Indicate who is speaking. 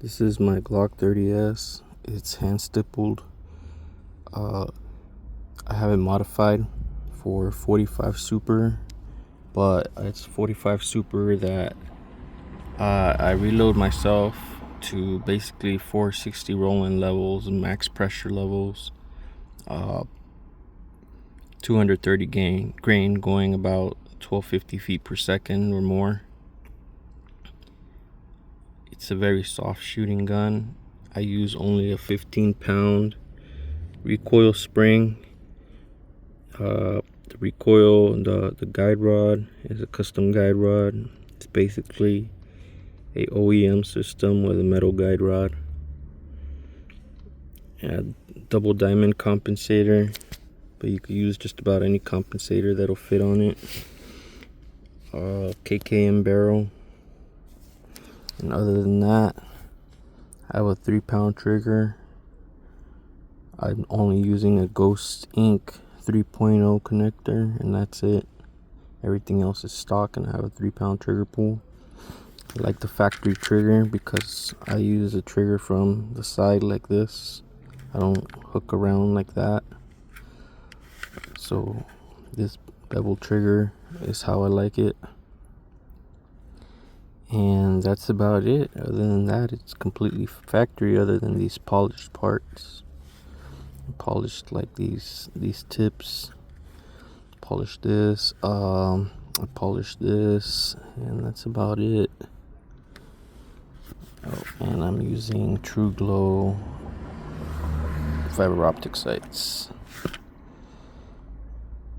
Speaker 1: This is my Glock 30S. It's hand stippled. I have it modified for 45 Super, but it's 45 Super that I reload myself to basically 460 rolling levels and max pressure levels. 230 grain going about 1250 feet per second or more. It's a very soft shooting gun. I use only a 15-pound recoil spring. The recoil, the guide rod is a custom guide rod. It's basically a OEM system with a metal guide rod. Double diamond compensator, but you could use just about any compensator that'll fit on it. KKM barrel. And other than that, I have a 3-pound trigger. I'm only using a Ghost Ink 3.0 connector, and that's it. Everything else is stock, and I have a 3-pound trigger pull. I like the factory trigger because I use a trigger from the side like this. I don't hook around like that. So this bevel trigger is how I like it. And that's about it. Other than that, it's completely factory, other than these polished parts. Polished like these tips. Polished this. I polished this, and that's about it. Oh, and I'm using True Glow fiber optic sights.